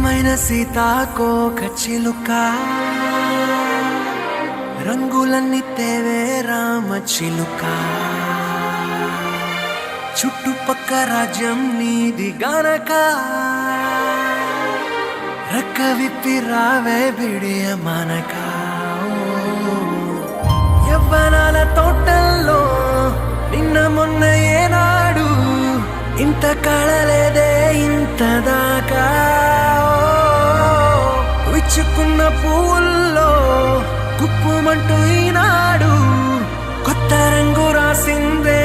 అందమైన సీతాకోక చిలుక రంగులన్నీ తేవే రామ చిలుక చుట్టుపక్క రాజ్యం నీది గనక రక్క విప్పి రావే బిడియ మనక యవ్వనాల తోటల్లో నిన్న మొన్న ఏనాడు ఇంత కళలేదే ఇంత దాకా విచ్చుకున్న పువ్వుల్లో కుప్పుమంటూ ఈనాడు కొత్త రంగు రాసిందే